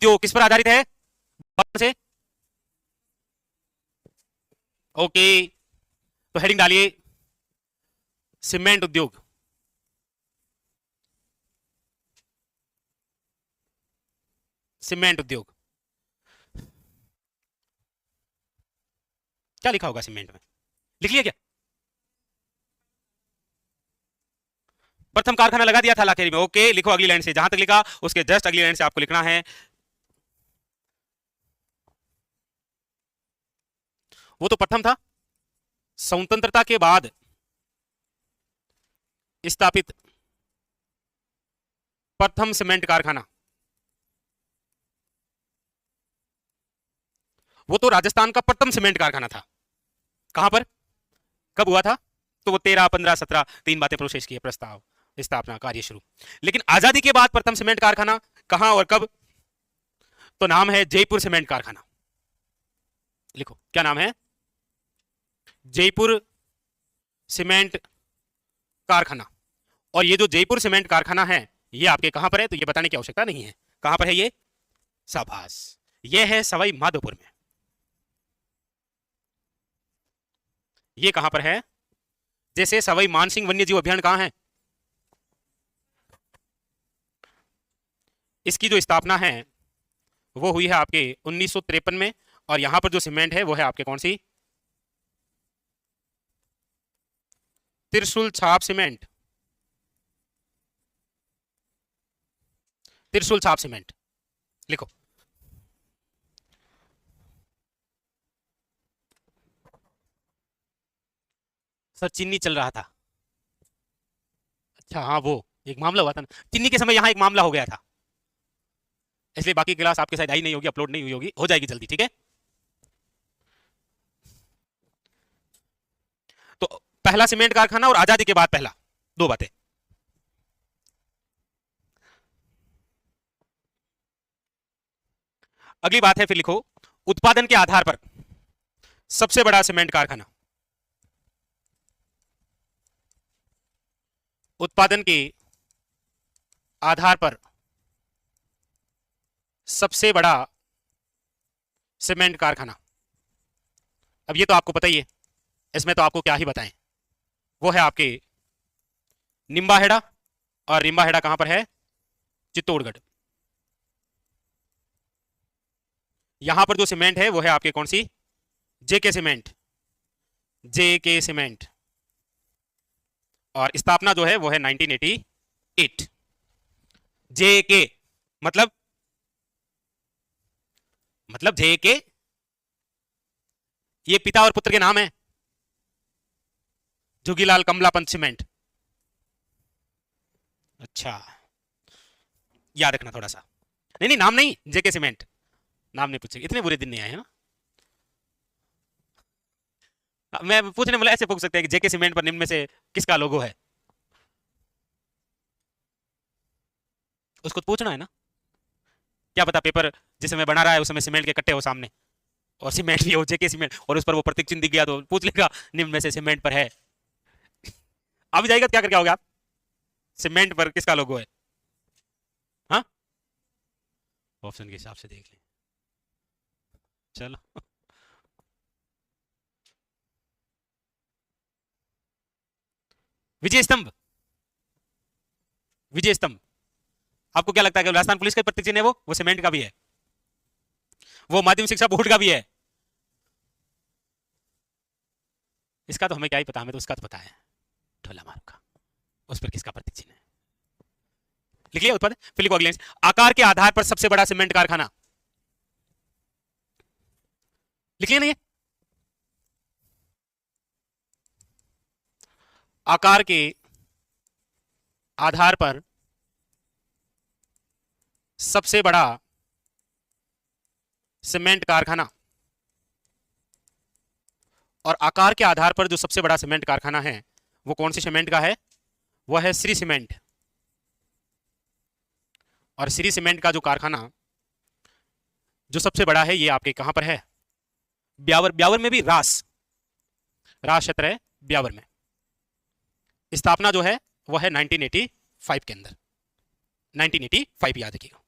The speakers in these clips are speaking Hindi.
जो किस पर आधारित है से? ओके, तो हेडिंग डालिए सीमेंट उद्योग। सीमेंट उद्योग क्या लिखा होगा सीमेंट में? लिख लिया क्या? प्रथम कारखाना लगा दिया था लाखेरी में। ओके, लिखो अगली लाइन से, जहां तक लिखा उसके जस्ट अगली लाइन से आपको लिखना है। वो तो प्रथम था, स्वतंत्रता के बाद स्थापित प्रथम सीमेंट कारखाना। वो तो राजस्थान का प्रथम सीमेंट कारखाना था। कहां पर, कब हुआ था? तो वो 13, 15, 17 तीन बातें प्रोसेस किए, प्रस्ताव, स्थापना, कार्य शुरू। लेकिन आजादी के बाद प्रथम सीमेंट कारखाना कहां और कब? तो नाम है जयपुर सीमेंट कारखाना। लिखो क्या नाम है? जयपुर सीमेंट कारखाना। और ये जो जयपुर सीमेंट कारखाना है ये आपके कहां पर है? तो ये बताने की आवश्यकता नहीं है। कहां पर है ये? शाबाश, ये है सवाई माधोपुर में। ये कहां पर है? जैसे सवाई मानसिंह वन्यजीव अभ्यारण्य कहां है? इसकी जो स्थापना है वो हुई है आपके 1953 में। और यहां पर जो सीमेंट है वो है आपके कौन सी? त्रिशूल छाप सीमेंट। त्रिशूल छाप सीमेंट लिखो। सर चीनी चल रहा था। अच्छा हाँ, वो एक मामला हुआ था ना चीनी के समय, यहां एक मामला हो गया था, इसलिए बाकी क्लास आपके साथ आई नहीं होगी, अपलोड नहीं हुई होगी, हो जाएगी जल्दी, ठीक है? तो पहला सीमेंट कारखाना और आजादी के बाद पहला, दो बातें। अगली बात है, फिर लिखो उत्पादन के आधार पर सबसे बड़ा सीमेंट कारखाना। उत्पादन के आधार पर सबसे बड़ा सीमेंट कारखाना। अब ये तो आपको पता ही है, इसमें तो आपको क्या ही बताएं। वो है आपके निम्बाहेड़ा। और निम्बाहेड़ा कहां पर है? चित्तौड़गढ़। यहां पर जो सीमेंट है वो है आपके कौन सी? जेके सीमेंट। जेके सीमेंट। और स्थापना जो है वो है 1988। जेके मतलब जेके, ये पिता और पुत्र के नाम है। जुगीलाल कमलापंत सीमेंट। अच्छा, याद रखना थोड़ा सा। नहीं नहीं, नाम नहीं, जेके सीमेंट। नाम नहीं पूछेगा, इतने बुरे दिन नहीं आए हैं ना। मैं पूछने वाला ऐसे पूछ सकते हैं कि जेके सीमेंट पर निम्न में से किसका लोगो है? उसको तो पूछना है ना। क्या पता पेपर जिस समय बना रहा है उस समय सीमेंट के कट्टे हो सामने, और सीमेंट भी हो, जेके सीमेंट, और उस पर वो प्रतीक चिन्ह दिख गया तो पूछ लेगा निम्न में से सीमेंट पर है। अब जाएगा तो क्या करके आओगे आप? सीमेंट पर किसका लोगो है? हाँ, ऑप्शन के हिसाब से देख लें। चलो विजय स्तंभ। विजय स्तंभ। आपको क्या लगता है कि राजस्थान पुलिस का प्रतीक चिन्ह है? वो सीमेंट का भी है, वो माध्यमिक शिक्षा बोर्ड का भी है। इसका तो हमें क्या ही पता, हमें तो उसका तो पता है, ढोला मारू का, उस पर किसका प्रतीक चिन्ह है। लिखिए उत्पादन, फिर लिखो अगले। आकार के आधार पर सबसे बड़ा सीमेंट कारखाना। लिख लिया नहीं है? आकार के आधार पर सबसे बड़ा सीमेंट कारखाना। और आकार के आधार पर जो सबसे बड़ा सीमेंट कारखाना है वो कौन सी सीमेंट का है? वह है श्री सीमेंट। और श्री सीमेंट का जो कारखाना जो सबसे बड़ा है ये आपके कहां पर है? ब्यावर। ब्यावर में भी रास क्षेत्र है ब्यावर में। स्थापना जो है वह है 1985 के अंदर। 1985 याद रखिएगा।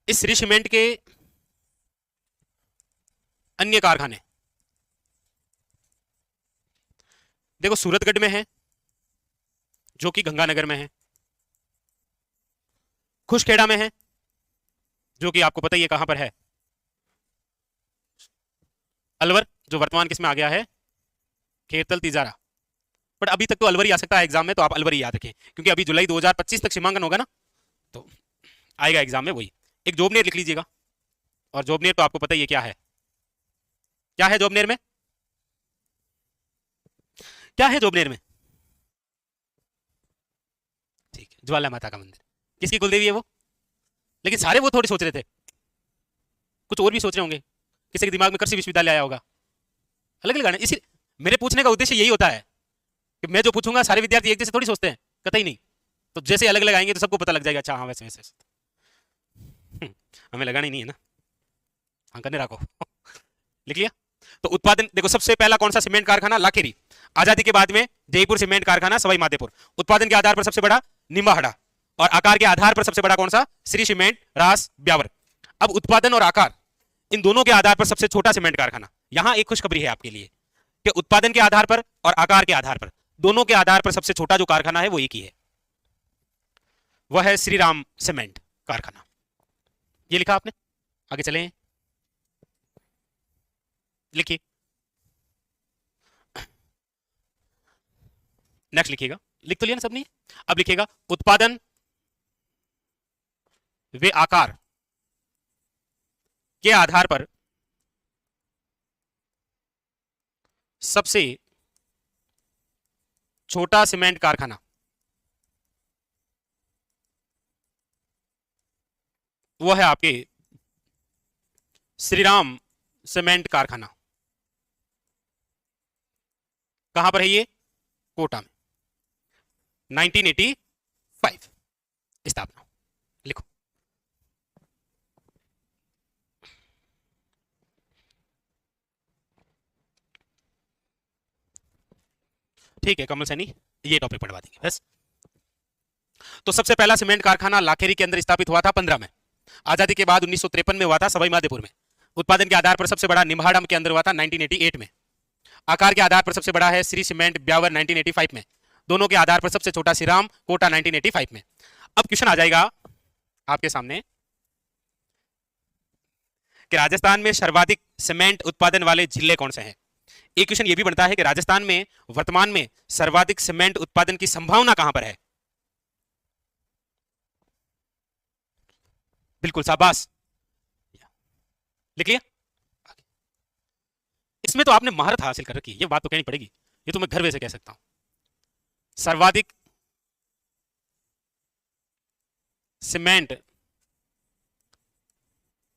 इस श्री सीमेंट के अन्य कारखाने देखो सूरतगढ़ में है, जो कि गंगानगर में है, खुशखेड़ा में है, जो कि आपको पता ही है कहां पर है, अलवर, जो वर्तमान किसमें आ गया है, खेरतल तिजारा। बट अभी तक तो अलवर ही आ सकता है एग्जाम में, तो आप अलवर ही याद रखें, क्योंकि अभी जुलाई 2025 तक सीमांकन होगा ना, तो आएगा एग्जाम में वही। एक जोबनेर लिख लीजिएगा, और जोबनेर तो आपको पता ही है क्या है, क्या है जोबनेर में, क्या है जोबनेर में, ठीक है, ज्वाला माता का मंदिर। किसकी कुलदेवी है वो? लेकिन सारे वो थोड़ी सोच रहे थे, कुछ और भी सोच रहे होंगे, किसी के दिमाग में कृषि विश्वविद्यालय आया होगा, अलग अलग। इसी मेरे पूछने का उद्देश्य यही होता है कि मैं जो पूछूंगा सारे विद्यार्थी एक जैसे थोड़ी सोचते हैं, कतई नहीं। तो जैसे अलग अलग आएंगे तो सबको पता लग जाएगा, अच्छा हाँ वैसे वैसे। हमें लगाना ही नहीं है ना, हाँ करने रखो। लिख लिया। तो उत्पादन देखो, सबसे पहला कौन सा सीमेंट कारखाना? लाखेरी। आजादी के बाद में जयपुर सीमेंट कारखाना सवाई माधोपुर। उत्पादन के आधार पर सबसे बड़ा निम्बाहड़ा, और आकार के आधार पर सबसे बड़ा कौन सा? श्री सीमेंट रास ब्यावर। अब उत्पादन और आकार, इन दोनों के आधार पर सबसे छोटा सीमेंट कारखाना। यहां एक खुशखबरी है आपके लिए कि उत्पादन के आधार पर और आकार के आधार पर, दोनों के आधार पर सबसे छोटा जो कारखाना है वो एक ही है, वह है श्री राम सीमेंट कारखाना। ये लिखा आपने, आगे चलें, लिखिए, नेक्स्ट लिखिएगा। लिख तो लिया ना सबने? अब लिखिएगा उत्पादन वे आकार के आधार पर सबसे छोटा सीमेंट कारखाना, वो है आपके श्रीराम सीमेंट कारखाना। कहां पर है ये? कोटा में, 1985 स्थापना। लिखो, ठीक है कमल सैनी, ये टॉपिक पढ़वा देंगे बस। तो सबसे पहला सीमेंट कारखाना लाखेरी के अंदर स्थापित हुआ था 15 में। आजादी के बाद 1953 में हुआ था सवाई माधोपुर में। उत्पादन के आधार पर सबसे बड़ा निम्बाड़म के अंदर हुआ था 1988 में। आकार के आधार पर सबसे बड़ा है श्री सीमेंट ब्यावर 1985 में। दोनों के आधार पर सबसे छोटा श्रीराम कोटा 1985 में। अब क्वेश्चन आ जाएगा आपके सामने कि राजस्थान में सर्वाधिक सीमेंट उत्पादन वाले जिले कौन से हैं। एक क्वेश्चन ये भी बनता है कि राजस्थान में वर्तमान में सर्वाधिक सीमेंट उत्पादन की संभावना कहां पर है। बिल्कुल शाबाश, लिख लिया। इसमें तो आपने महारत हासिल कर रखी है, ये बात तो कहनी पड़ेगी, ये तो मैं गर्व से कह सकता हूं। सर्वाधिक सीमेंट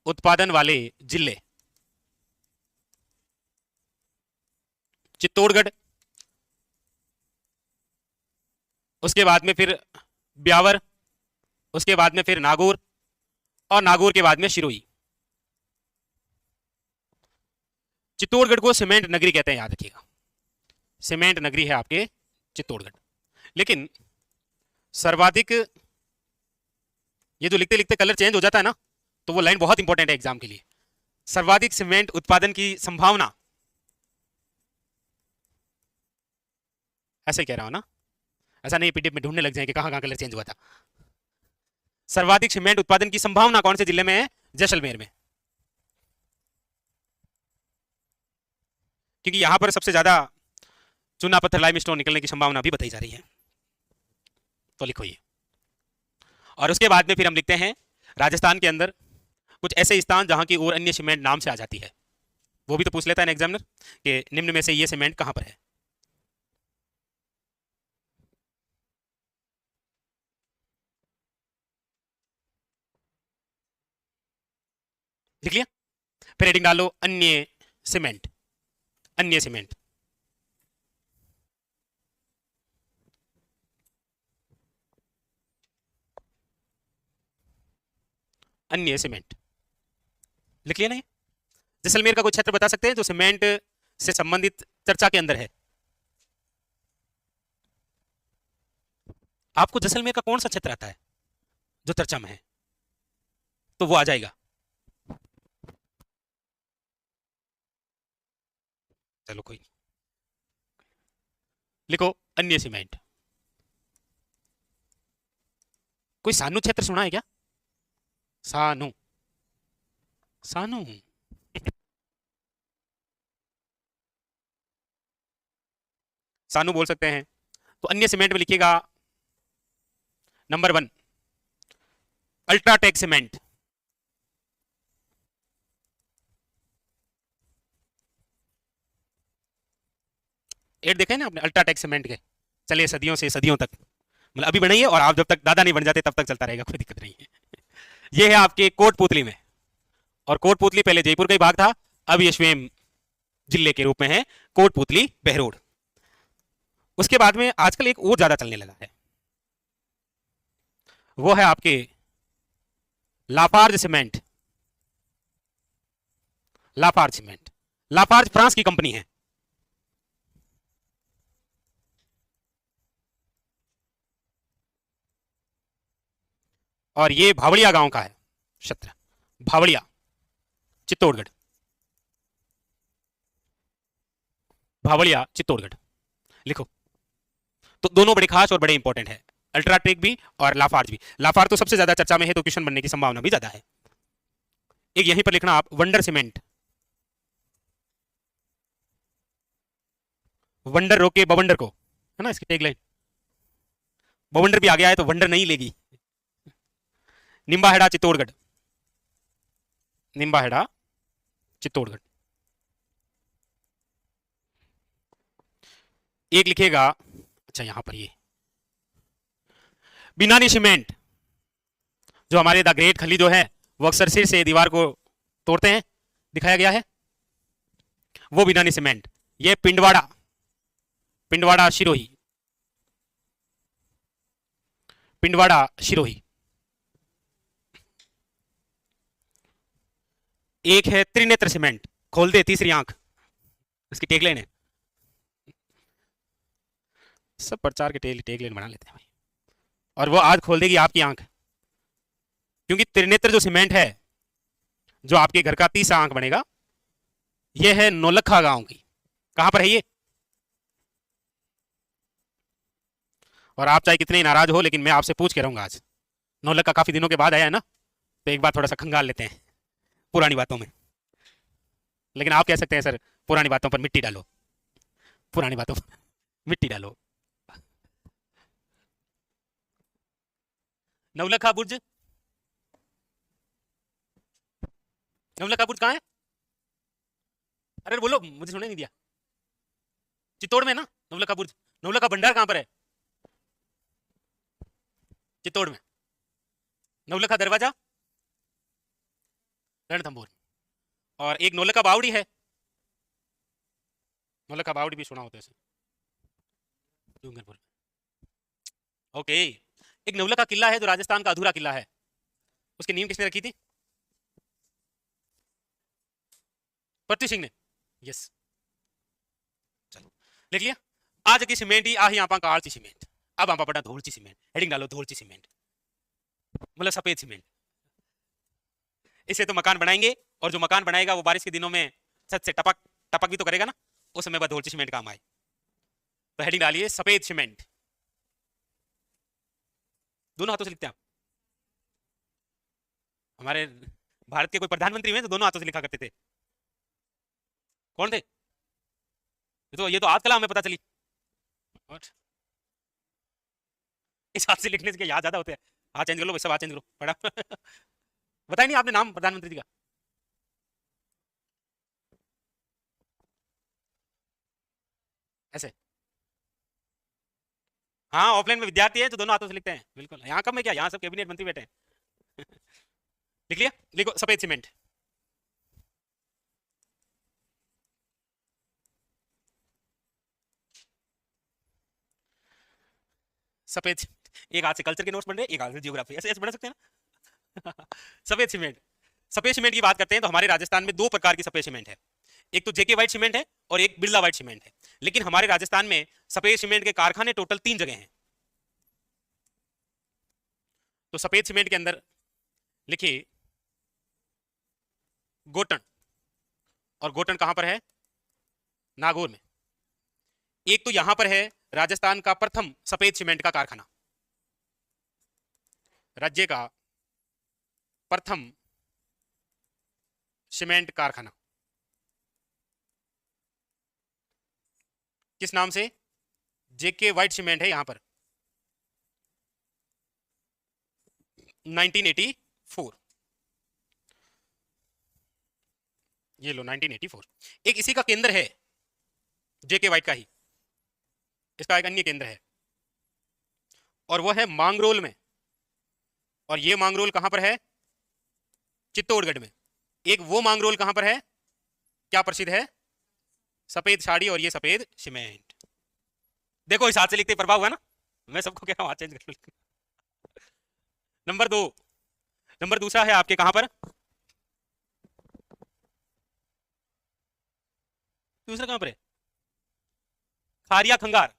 उत्पादन वाले जिले चित्तौड़गढ़, उसके बाद में फिर ब्यावर, उसके बाद में फिर नागौर, और नागौर के बाद में सिरोही। चित्तौड़गढ़ को सीमेंट नगरी कहते हैं, याद रखिएगा, सीमेंट नगरी है आपके चित्तौड़गढ़। लेकिन सर्वाधिक, ये जो लिखते लिखते कलर चेंज हो जाता है ना, तो वो लाइन बहुत इंपॉर्टेंट है एग्जाम के लिए। सर्वाधिक सीमेंट उत्पादन की संभावना, ऐसे कह रहा हूं ना, ऐसा नहीं पीडीएफ में ढूंढने लग जाए कि कहां कहां कलर चेंज हुआ था। सर्वाधिक सीमेंट उत्पादन की संभावना कौन से जिले में है? जैसलमेर में, क्योंकि यहां पर सबसे ज्यादा चूना पत्थर लाइमस्टोन निकलने की संभावना भी बताई जा रही है। तो लिखो ये, और उसके बाद में फिर हम लिखते हैं राजस्थान के अंदर कुछ ऐसे स्थान जहां की और अन्य सीमेंट नाम से आ जाती है। वो भी तो पूछ लेता है ना एग्जामिनर कि निम्न में से ये सीमेंट कहां पर है। लिख लिया? फिर हेडिंग डालो अन्य सीमेंट, अन्य सीमेंट, अन्य सीमेंट। लिख लिया नहीं? जैसलमेर का कोई क्षेत्र बता सकते हैं जो सीमेंट से संबंधित चर्चा के अंदर है? आपको जैसलमेर का कौन सा क्षेत्र आता है जो चर्चा में है? तो वो आ जाएगा। चलो कोई, लिखो अन्य सीमेंट। कोई सानू क्षेत्र सुना है क्या? सानू, सानू, सानू बोल सकते हैं। तो अन्य सीमेंट में लिखिएगा नंबर 1 अल्ट्राटेक सीमेंट। एड देखे ना आपने अल्ट्राटेक सीमेंट के? चलिए सदियों से सदियों तक, मतलब अभी बनाइए और आप जब तक दादा नहीं बन जाते तब तक चलता रहेगा, कोई दिक्कत नहीं है। ये है आपके कोटपुतली में, और कोटपुतली पहले जयपुर का ही भाग था, अब ये स्वयं जिले के रूप में है कोटपुतली बहरोड। उसके बाद में आजकल एक और ज्यादा चलने लगा है, वो है आपके Lafarge cement. Lafarge cement, Lafarge France की कंपनी है। और ये भावड़िया गांव का है क्षेत्र, भावड़िया, चित्तौड़गढ़। भावड़िया चित्तौड़गढ़ लिखो। तो दोनों बड़े खास और बड़े इंपॉर्टेंट है, अल्ट्राटेक भी और लाफार्ज भी। लाफार्ज तो सबसे ज्यादा चर्चा में है, तो क्वेश्चन बनने की संभावना भी ज्यादा है। एक यहीं पर लिखना आप वंडर सीमेंट, वंडर रोके बवंडर को, है ना इसकी टैगलाइन। बवंडर भी आ गया है तो वंडर नहीं लेगी। निम्बाहेड़ा चित्तौड़गढ़, निम्बाहेड़ा चित्तौड़गढ़। एक लिखेगा, अच्छा यहां पर ये बिनानी सीमेंट, जो हमारे द ग्रेट खली जो है वो अक्सर सिर से दीवार को तोड़ते हैं, दिखाया गया है, वो बिनानी सीमेंट। ये पिंडवाड़ा, पिंडवाड़ा शिरोही, पिंडवाड़ा शिरोही। एक है त्रिनेत्र सीमेंट, खोल दे तीसरी आंख, इसकी टैगलाइन है। सब प्रचार के टैगलाइन बना लेते हैं भाई, और वो आज खोल देगी आपकी आंख, क्योंकि त्रिनेत्र जो सीमेंट है, जो आपके घर का तीसरा आंख बनेगा, ये है नौलखा गांव की। कहां पर है ये? और आप चाहे कितने ही नाराज हो, लेकिन मैं आपसे पूछ के रहूंगा आज। नौलखा काफी दिनों के बाद आया है ना, तो एक बार थोड़ा सा खंगाल लेते हैं पुरानी बातों में। लेकिन आप कह सकते हैं सर पुरानी बातों पर मिट्टी डालो, पुरानी बातों पर मिट्टी डालो। नवलखा बुर्ज, नवलखा बुर्ज कहाँ है? अरे बोलो, मुझे सुनाई नहीं दिया। चित्तौड़ में ना नवलखा बुर्ज। नवलखा भंडार कहां पर है? चित्तौड़ में। नवलखा दरवाजा रणथंभौर। और एक नौलखा बावड़ी है, नौलखा बावड़ी भी सुना होता है डूंगरपुर में। ओके, एक नवलखा किला है जो राजस्थान का अधूरा किला है, उसकी नींव किसने रखी थी? पृथ्वी सिंह ने। यस, चलो लिख लिया। आज की सीमेंट ही आ ही आप कालची सीमेंट, अब आप पढ़ा धोलची सीमेंट। हेडिंग डालो धोलची सीमेंट, मतलब सफेद सीमेंट। इससे तो मकान बनाएंगे, और जो मकान बनाएगा वो बारिश के दिनों में छत से टपक टपक भी तो करेगा ना, उस समय बाद धोलची सीमेंट काम आए। तो हेडिंग डालिए सफेद सीमेंट। दोनों हाथों से लिखते हैं आप? हमारे भारत के कोई प्रधानमंत्री में तो दोनों हाथों से लिखा करते थे। कौन थे? ये तो आज कला हमें पता चली। और इस हाथ से लिखने से क्या याद ज्यादा होते हैं? हाथ चेंज कर लो, वैसे हाथ चेंज करो पढ़ा। बताया नहीं आपने नाम प्रधानमंत्री जी का? ऐसे? हाँ, ऑफलाइन में विद्यार्थी है तो दोनों हाथों से लिखते हैं, बिल्कुल। यहाँ कब में क्या, यहाँ सब कैबिनेट मंत्री बैठे हैं। लिख लिया, लिखो सफेद सीमेंट। सफेद, एक हाथ से कल्चर के नोट्स बन रहे हैं, एक हाथ से जियोग्राफी, ऐसे ऐसे बना सकते हैं ना। सफेद सीमेंट, सफेद सीमेंट की बात करते हैं तो हमारे राजस्थान में दो प्रकार की सफेद सीमेंट है। एक तो जेके व्हाइट सीमेंट है और एक बिरला व्हाइट सीमेंट है। लेकिन हमारे राजस्थान में सफेद सीमेंट के कारखाने टोटल 3 जगह हैं। तो सफेद सीमेंट के अंदर लिखिए गोटन, और गोटन कहां पर है? नागौर में। एक तो यहां पर है राजस्थान का प्रथम सफेद सीमेंट का कारखाना, राज्य का प्रथम सीमेंट कारखाना, किस नाम से? जेके वाइट सीमेंट है यहां पर, 1984। ये लो 1984। एक इसी का केंद्र है, जेके वाइट का ही, इसका एक अन्य केंद्र है, और वह है मांगरोल में। और ये मांगरोल कहां पर है? चित्तौड़गढ़ में। एक वो मांगरोल कहां पर है, क्या प्रसिद्ध है? सफेद साड़ी और ये सफेद सीमेंट। देखो इस हाथ से लिखते प्रभाव हुआ ना, मैं सबको कह रहा हूं हाथ चेंज कर लो। नंबर दो, नंबर दूसरा है आपके कहां पर? दूसरा कहां पर है? खारिया खंगार।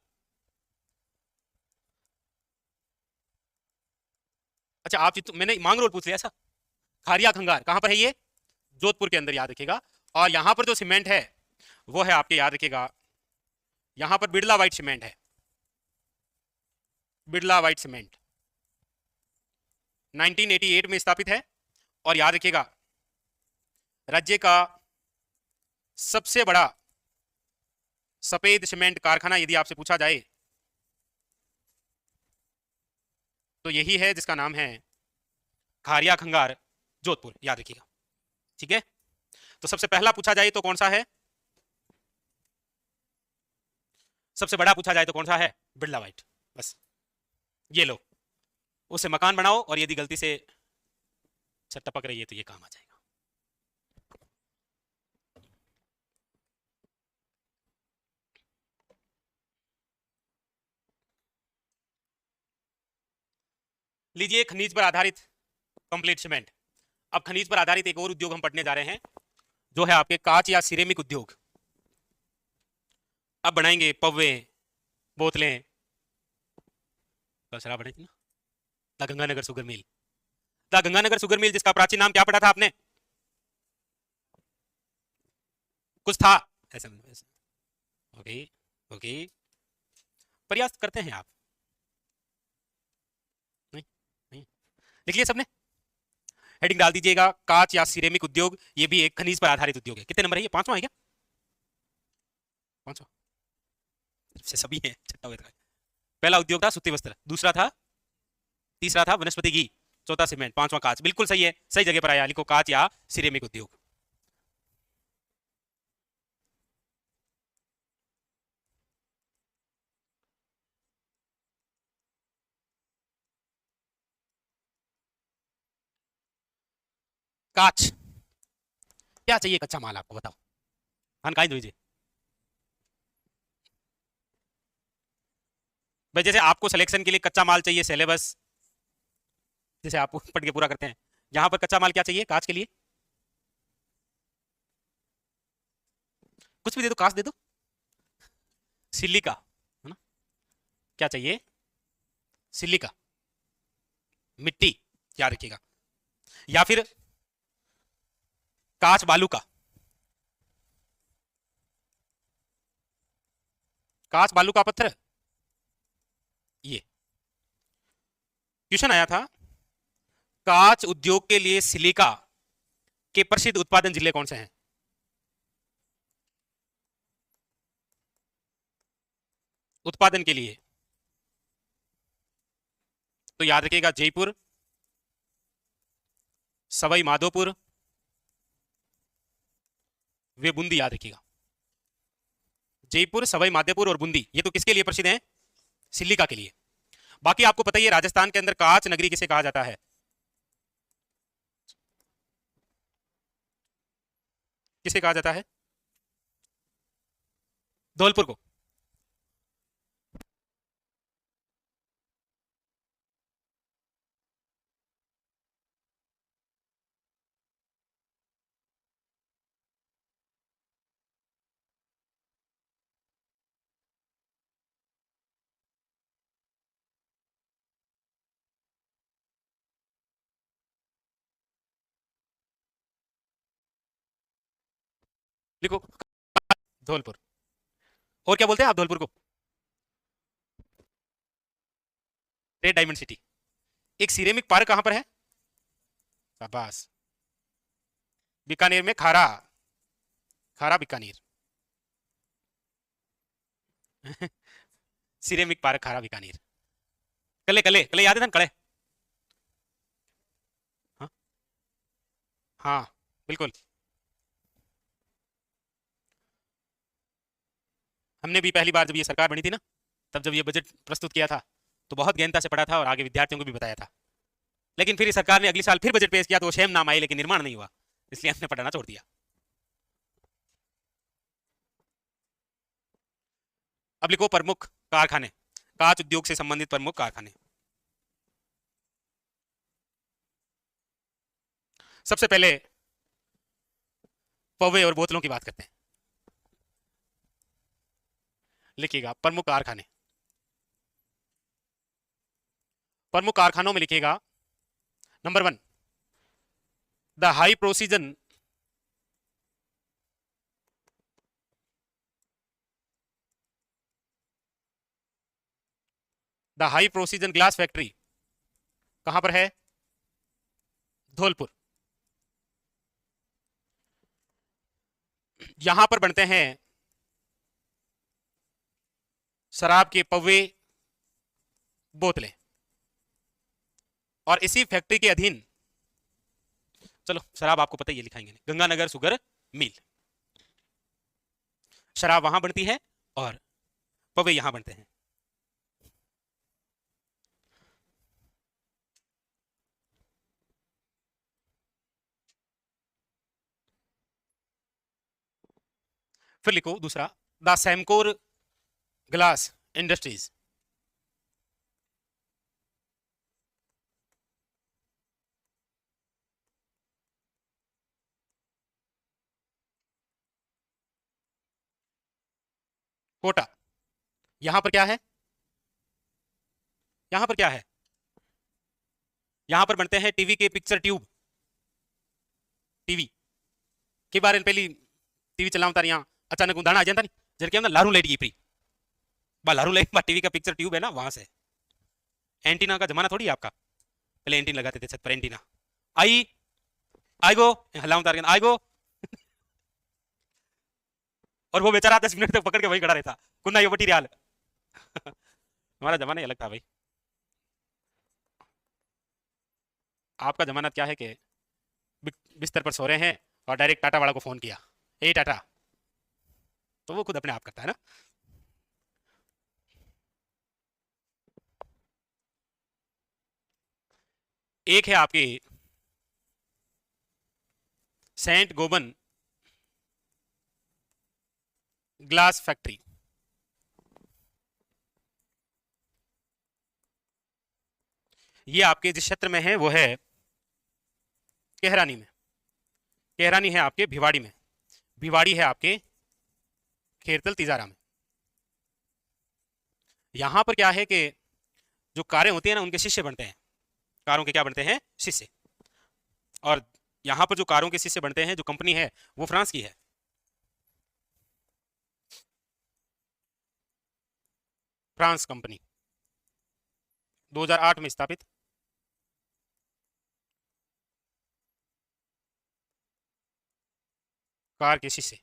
अच्छा आप मैंने मांगरोल पूछ लिया ऐसा। खारिया खंगार कहां पर है ये? जोधपुर के अंदर, याद रखिएगा। और यहां पर जो सीमेंट है वो है आपके, याद रखिएगा, यहां पर बिड़ला व्हाइट सीमेंट है, बिड़ला व्हाइट सीमेंट 1988 में स्थापित है। और याद रखिएगा राज्य का सबसे बड़ा सफेद सीमेंट कारखाना यदि आपसे पूछा जाए तो यही है, जिसका नाम है खारिया खंगार, जोधपुर, याद रखिएगा। ठीक है, तो सबसे पहला पूछा जाए तो कौन सा है? सबसे बड़ा पूछा जाए तो कौन सा है? बिड़ला व्हाइट। बस ये लो, उससे मकान बनाओ, और यदि गलती से छत टपक रही है तो ये काम आ जाएगा। लीजिए खनिज पर आधारित कंप्लीट सीमेंट। अब खनिज पर आधारित एक और उद्योग हम पढ़ने जा रहे हैं, जो है आपके कांच या सिरेमिक उद्योग। अब बनाएंगे पव्वे, बोतलें, शराब बनेगी ना। The Ganganagar sugar mill, the Ganganagar sugar mill, जिसका प्राचीन नाम क्या पढ़ा था आपने? कुछ था ऐसा। ओके, ओके, प्रयास करते हैं आप? नहीं, नहीं, लिख लिया सबने? हेडिंग डाल दीजिएगा, कांच या सिरेमिक उद्योग, ये भी एक खनिज पर आधारित उद्योग है। कितने नंबर है ये? पांचवा है क्या? पांचवा से सभी है, छठा हुआ था। पहला उद्योग था सूती वस्त्र, दूसरा था, तीसरा था वनस्पति घी, चौथा सीमेंट, पांचवा कांच। बिल्कुल सही है, सही जगह पर आया, लिखो कांच या सिरेमिक उद्योग। कांच, क्या चाहिए कच्चा माल आपको बताओ? हाँ कहीं दीजिए भाई, जैसे आपको सिलेक्शन के लिए कच्चा माल चाहिए, सिलेबस जैसे आप पढ़ के पूरा करते हैं, यहां पर कच्चा माल क्या चाहिए कांच के लिए? कुछ भी दे दो, कांच दे दो, सिलिका, है ना? क्या चाहिए? सिलिका, मिट्टी, याद रखिएगा। या फिर कांच बालू का, कांच बालू का पत्थर। ये क्वेश्चन आया था, कांच उद्योग के लिए सिलिका के प्रसिद्ध उत्पादन जिले कौन से हैं? उत्पादन के लिए तो याद रखिएगा, जयपुर, सवाई माधोपुर, वे बूंदी, याद रखिएगा। जयपुर, सवाई माधोपुर और बूंदी, ये तो किसके लिए प्रसिद्ध हैं? सिलिका के लिए। बाकी आपको पता ही है राजस्थान के अंदर कांच नगरी किसे कहा जाता है? किसे कहा जाता है? धौलपुर को। लिखो धौलपुर। और क्या बोलते हैं आप धौलपुर को? Red diamond city. एक सिरेमिक पार्क कहां पर है? शाबाश। बीकानेर में खारा। खारा बीकानेर। सिरेमिक पार्क खारा बीकानेर। कले कले कले याद है ना, कले? हाँ हाँ बिल्कुल। हमने भी पहली बार जब ये सरकार बनी थी ना, तब जब ये बजट प्रस्तुत किया था तो बहुत गहनता से पढ़ा था और आगे विद्यार्थियों को भी बताया था। लेकिन फिर सरकार ने अगली साल फिर बजट पेश किया तो वो सेम नाम आई लेकिन निर्माण नहीं हुआ, इसलिए हमने पढ़ाना छोड़ दिया। अब लिखो प्रमुख कारखाने, कांच उद्योग से संबंधित प्रमुख कारखाने। सबसे पहले पौवे और बोतलों की बात करते हैं। लिखिएगा प्रमुख कारखाने। प्रमुख कारखानों में लिखिएगा number 1 the high precision the high precision glass factory कहां पर है? धौलपुर। यहां पर बनते हैं शराब के पौवे, बोतलें। और इसी फैक्ट्री के अधीन, चलो शराब आपको पता ही है, लिखाएंगे नहीं, गंगानगर शुगर मिल। शराब वहां बनती है और पौवे यहां बनते हैं। फिर लिखो दूसरा the Samcor glass industries. Kota. यहां पर क्या है? यहां पर क्या है? यहां पर बनते हैं टीवी के पिक्चर ट्यूब। टीवी के बारे में पहली टीवी चलाऊं तार यहाँ अचानक उदाहरण आ जाता नहीं, जर के लारू लाइट की फ्री बा लारू लाइट बा टीवी का पिक्चर ट्यूब है ना, वहां से। एंटीना का जमाना थोड़ी है आपका, पहले एंटीना लगाते थे छत पर। एंटीना आई आई गो हलाऊं तार आई गो। और वो बेचारा 10 मिनट तक पकड़ के वही खड़ा रहता, कुन्ना यो बटी रियाल। हमारा जमाना ही अलग था भाई। आपका जमाना क्या है कि बिस्तर पर सो रहे हैं और डायरेक्ट टाटा वाला को फोन किया, ए टाटा, तो वो खुद अपने आप करता है ना। एक है आपकी सेंट गोबन ग्लास फैक्ट्री। ये आपके जिस क्षेत्र में है वो है केहरानी में। केहरानी है आपके भिवाड़ी में। भिवाड़ी है आपके खेरतल तिजारा में। यहां पर क्या है कि जो कारें होती है ना उनके शीशे बनते हैं। कारों के क्या बनते हैं? शीशे। और यहां पर जो कारों के शीशे बनते हैं, जो कंपनी है वो फ्रांस की है। फ्रांस कंपनी 2008 में स्थापित। कार के शीशे।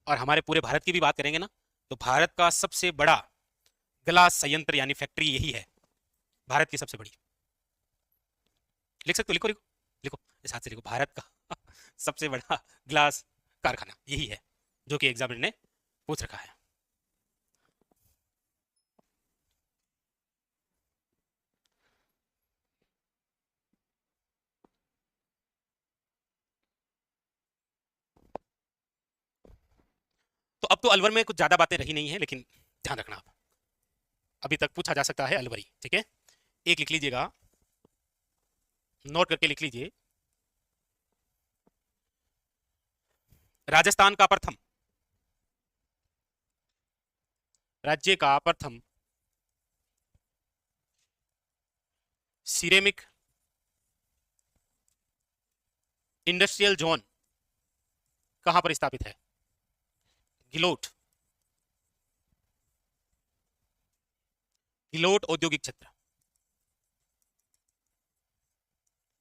और हमारे पूरे भारत की भी बात करेंगे ना, तो भारत का सबसे बड़ा ग्लास संयंत्र यानी फैक्ट्री यही है, भारत की सबसे बड़ी। लिख सकते हो, लिखो लिखो लिखो, इस हाथ से लिखो, भारत का सबसे बड़ा ग्लास कारखाना यही है, जो कि एग्जामिनर ने पूछ रखा है। तो अब तो अलवर में कुछ ज्यादा बातें रही नहीं है, लेकिन ध्यान रखना आप, अभी तक पूछा जा सकता है अलवरी, ठीक है। एक लिख लीजिएगा, नोट करके लिख लीजिए, राजस्थान का प्रथम, राज्य का प्रथम सिरेमिक इंडस्ट्रियल जोन कहां पर स्थापित है? गिलोट, गिलोट औद्योगिक क्षेत्र।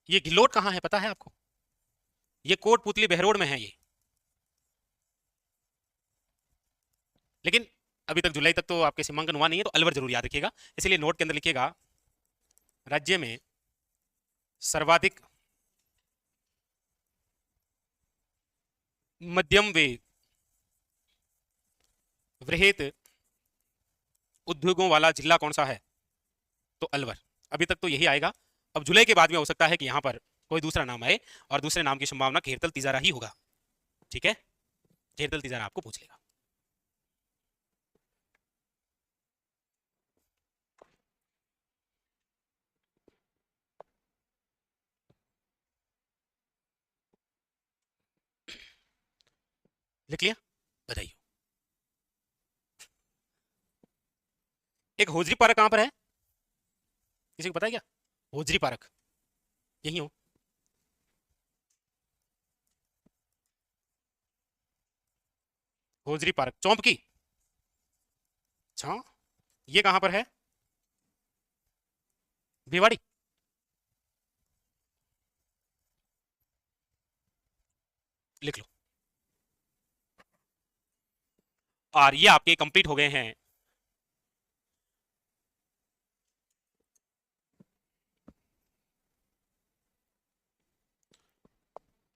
ये गिलोट कहां है पता है आपको? ये कोटपुतली बहरोड में है ये। लेकिन अभी तक जुलाई तक तो आपके सीमांकन हुआ नहीं है, तो अलवर जरूर याद रखिएगा। इसलिए नोट के अंदर लिखिएगा राज्य में सर्वाधिक मध्यम व वृहत उद्योगों वाला जिला कौन सा है? तो अलवर। अभी तक तो यही आएगा। अब जुलाई के बाद में हो सकता है कि यहां पर कोई दूसरा नाम आए, और दूसरे नाम की संभावना खेरतल तिजारा ही होगा। ठीक है, खेरतल तिजारा आपको पूछ लेगा। लिख लिया? बताइए। एक होजरी पार्क कहां पर है? किसी को पता है क्या? होजरी पार्क यही हो। होजरी पार्क चौंप की। अच्छा, ये कहां पर है? भिवाड़ी। लिख लो। और ये आपके कंप्लीट हो गए हैं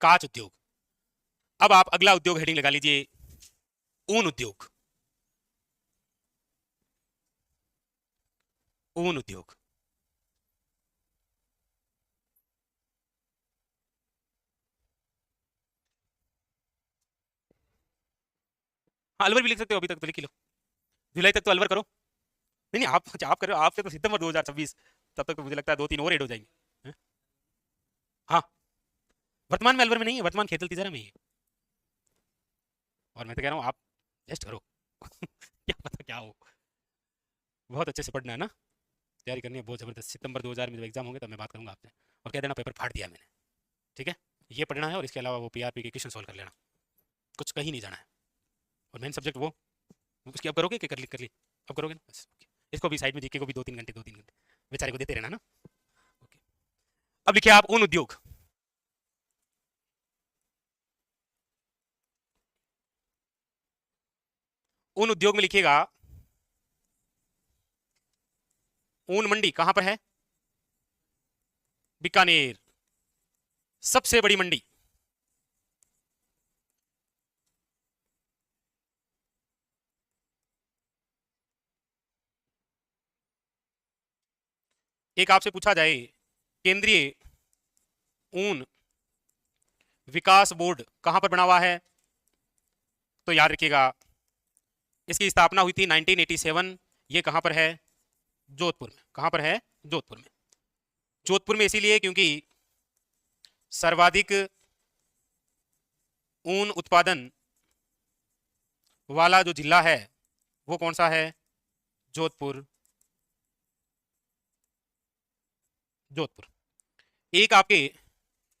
कांच उद्योग। अब आप अगला उद्योग हेडिंग लगा लीजिए, ऊन उद्योग। ऊन उद्योग। हाँ, अलवर भी लिख सकते हो, अभी तक तो लिख ही लो। जुलाई तक तो अलवर करो। नहीं नहीं, आप करो, आपके तो सितंबर 2026, तब तक तो मुझे लगता है 2-3 और ऐड हो जाएंगे। हैं? हाँ, वर्तमान में अलवर में नहीं है, वर्तमान खेतल तिजारा में ही है। और मैं तो कह रहा हूँ आप टेस्ट करो। क्या पता क्या हो। बहुत अच्छे से पढ़ना है ना, तैयारी करनी है बहुत जबरदस्त। सितंबर 2000 में जब एग्जाम होंगे तब मैं बात करूंगा आपसे, और कह देना पेपर फाड़ दिया मैंने। ठीक है, ये पढ़ना है, और इसके अलावा वो पीआरपी के क्वेश्चन सॉल्व कर लेना, कुछ कहीं नहीं जाना है। और मेन सब्जेक्ट वो उसकी अब करोगे कि कर ली अब करोगे ना बस। ओके, इसको भी साइड में जीके को भी 2-3 घंटे बेचारे को देते रहना ना। ओके, अब लिखिए आप ऊन उद्योग। ऊन उद्योग में लिखिएगा ऊन मंडी कहां पर है? बीकानेर, सबसे बड़ी मंडी। एक आपसे पूछा जाए केंद्रीय ऊन विकास बोर्ड कहां पर बना हुआ है, तो याद रखिएगा इसकी स्थापना हुई थी 1987। ये कहां पर है? जोधपुर में। कहां पर है? जोधपुर में। जोधपुर में इसीलिए क्योंकि सर्वाधिक ऊन उत्पादन वाला जो जिला है वो कौन सा है? जोधपुर। जोधपुर। एक आपके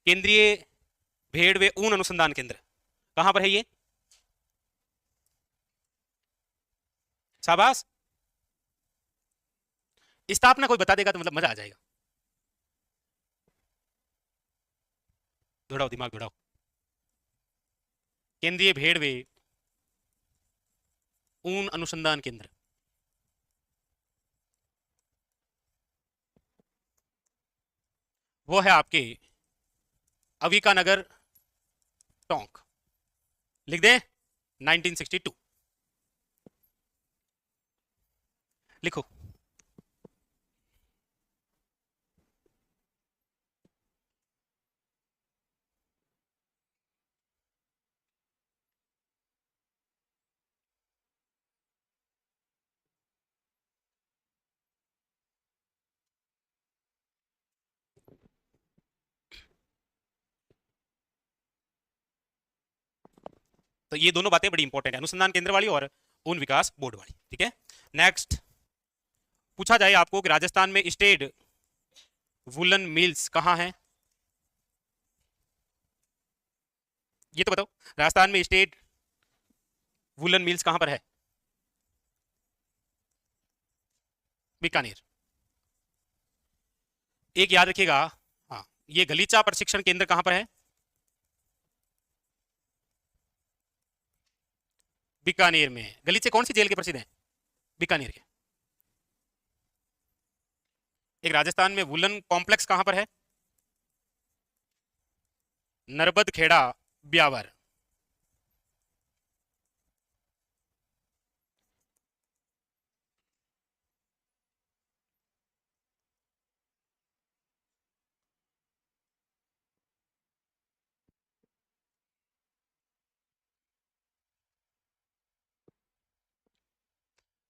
केंद्रीय भेड़ व ऊन अनुसंधान केंद्र कहां पर है ये? शाबाश, स्थापना कोई बता देगा तो मतलब मजा आ जाएगा। दौड़ाओ दिमाग दौड़ाओ। केंद्रीय भेड़ व ऊन अनुसंधान केंद्र, वो है आपके अविका नगर टोंक। लिख दें 1962। लिखो। तो ये दोनों बातें बड़ी इंपॉर्टेंट है, अनुसंधान केंद्र वाली और ऊन विकास बोर्ड वाली। ठीक है, नेक्स्ट पूछा जाए आपको कि राजस्थान में स्टेट वुलन मिल्स कहां है? ये तो बताओ, राजस्थान में स्टेट वुलन मिल्स कहां पर है? बीकानेर। एक याद रखिएगा, हाँ, ये गलीचा प्रशिक्षण केंद्र कहां पर है? बीकानेर में। गलीचे कौन सी जेल के प्रसिद्ध हैं? बीकानेर के। एक राजस्थान में वुलन कॉम्प्लेक्स कहां पर है? नरबद खेड़ा, ब्यावर।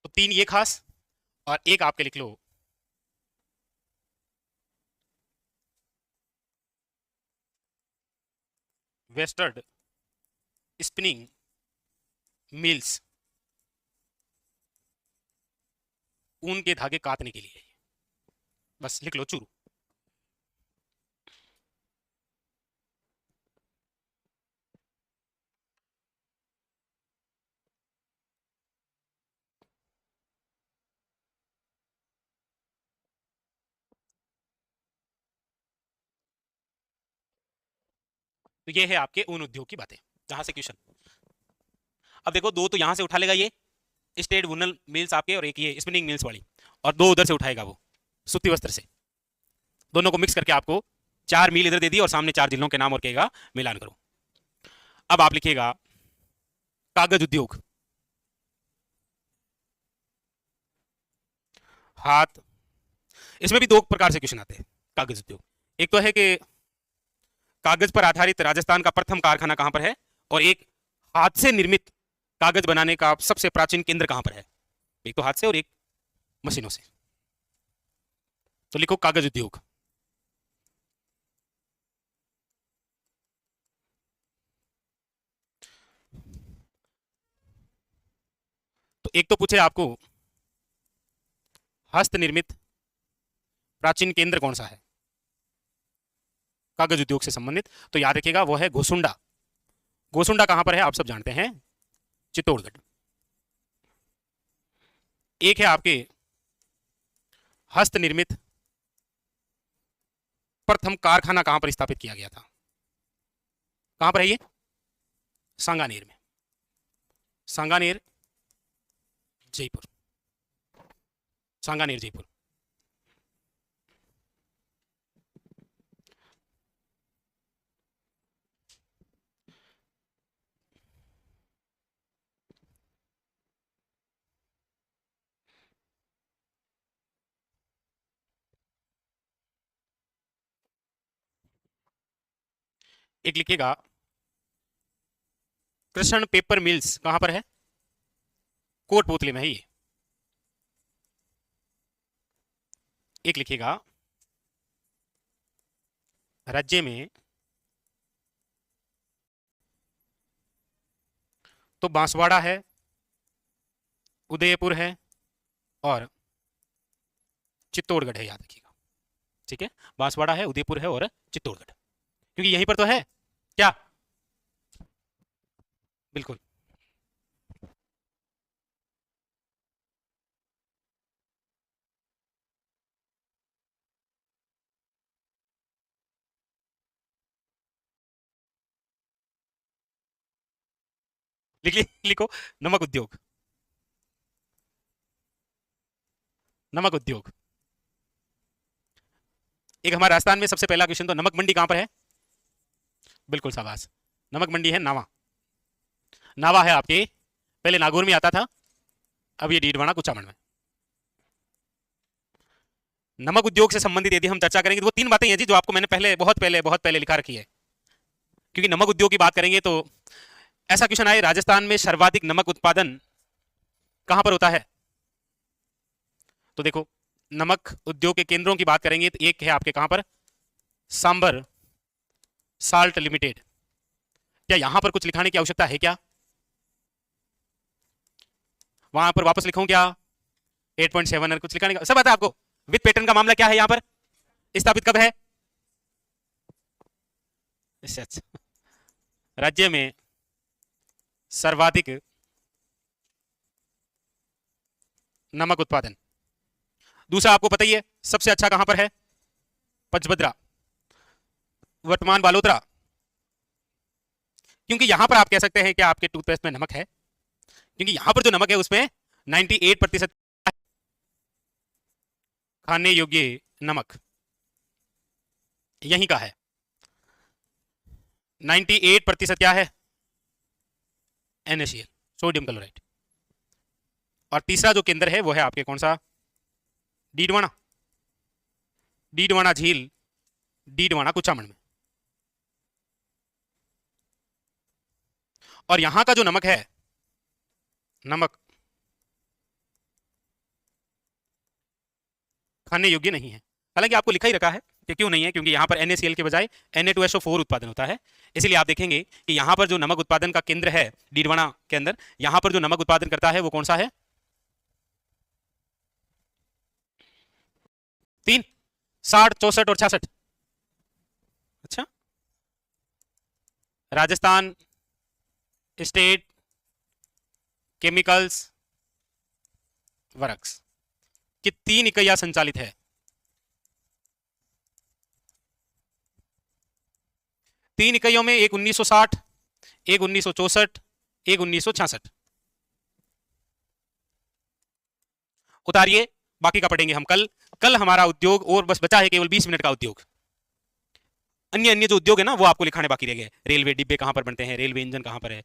तो 3 ये खास, और एक आपके लिख लो वेस्टर्ड स्पिनिंग मिल्स, ऊन के धागे काटने के लिए। बस लिख लो चूरू। तो ये है आपके ऊन उद्योग की बातें, जहां से क्वेश्चन। अब देखो, दो तो यहां से उठा लेगा ये स्टेट वुलन मिल्स आपके, और एक ये स्पिनिंग मिल्स वाली, और दो उधर से उठाएगा वो सूती वस्त्र से। दोनों को मिक्स करके आपको 4 मील इधर दे दी और सामने 4 जिलों के नाम और कहेगा मिलान करो। अब आप लिखिएगा कागज उद्योग। हाथ, इसमें भी 2 प्रकार से क्वेश्चन आते हैं कागज उद्योग। एक तो है कि कागज पर आधारित राजस्थान का प्रथम कारखाना कहां पर है, और एक हाथ से निर्मित कागज बनाने का सबसे प्राचीन केंद्र कहां पर है। एक तो हाथ से और एक मशीनों से। तो लिखो कागज उद्योग। तो एक तो पूछे आपको हस्त निर्मित प्राचीन केंद्र कौन सा है कागज उद्योग से संबंधित, तो याद रखिएगा वो है घोसुंडा। घोसुंडा कहां पर है आप सब जानते हैं, चित्तौड़गढ़। एक है आपके हस्त निर्मित प्रथम कारखाना कहां पर स्थापित किया गया था, कहां पर है ये? सांगानेर में। सांगानेर जयपुर। सांगानेर जयपुर। एक लिखिएगा कृष्ण पेपर मिल्स कहां पर है? कोटपुतली में है ये। एक लिखिएगा राज्य में तो बांसवाड़ा है, उदयपुर है, और चित्तौड़गढ़ है, याद रखिएगा। ठीक है, बांसवाड़ा है, उदयपुर है, और चित्तौड़गढ़, क्योंकि यहीं पर तो है क्या। बिल्कुल। लिखो नमक उद्योग। नमक उद्योग। एक हमारे राजस्थान में सबसे पहला क्वेश्चन, तो नमक मंडी कहां पर है? बिल्कुल शाबाश, नमक मंडी है नावा। नावा है आपके, पहले नागौर में आता था, अब ये डीडवाना कुचामन में। नमक उद्योग से संबंधित यदि हम चर्चा करेंगे तो वो 3 बातें हैं जी, जो आपको मैंने पहले बहुत पहले लिखा रखी है। क्योंकि नमक उद्योग की बात करेंगे तो ऐसा क्वेश्चन आए, राजस्थान में सर्वाधिक नमक उत्पादन कहां पर होता है? तो देखो, नमक उद्योग के केंद्रों की बात करेंगे तो एक है आपके कहां पर, सांबर साल्ट लिमिटेड। क्या यहां पर कुछ लिखाने की आवश्यकता है क्या? वहां पर वापस लिखूं क्या? 8.7 कुछ लिखाने का सब आता है आपको। विद पैटर्न का मामला क्या है यहां पर, स्थापित कब है? अच्छा, राज्य में सर्वाधिक नमक उत्पादन। दूसरा आपको पता ही है सबसे अच्छा कहां पर है, पचभद्रा, वर्तमान बालोतरा। क्योंकि यहां पर आप कह सकते हैं कि आपके टूथपेस्ट में नमक है, क्योंकि यहां पर जो नमक है उसमें 98% खाने योग्य नमक यहीं का है। 98% क्या है, NaCl, सोडियम क्लोराइड। और तीसरा जो केंद्र है वो है आपके कौन सा, डीडवाना, डीडवाना झील, डीडवाना कुचामन में। और यहां का जो नमक है, नमक खाने योग्य नहीं है। हालांकि आपको लिखा ही रखा है कि क्यों नहीं है, क्योंकि यहां पर NaCl के बजाय Na2SO4 उत्पादन होता है। इसलिए आप देखेंगे कि यहां पर जो नमक उत्पादन का केंद्र है डीडवाना के अंदर, यहां पर जो नमक उत्पादन करता है वो कौन सा है, 3, 60, 64 और 66। अच्छा, राजस्थान स्टेट केमिकल्स वर्क्स की 3 इकाइयां संचालित है। 3 इकाइयों में एक 1960, एक 1964, एक 1966। उतारिए, बाकी का पढ़ेंगे हम कल। कल हमारा उद्योग और बस बचा है केवल 20 मिनट का उद्योग। अन्य अन्य जो उद्योग है ना वो आपको लिखाने बाकी रह गए। रेलवे डिब्बे कहां पर बनते हैं, रेलवे इंजन कहां पर है,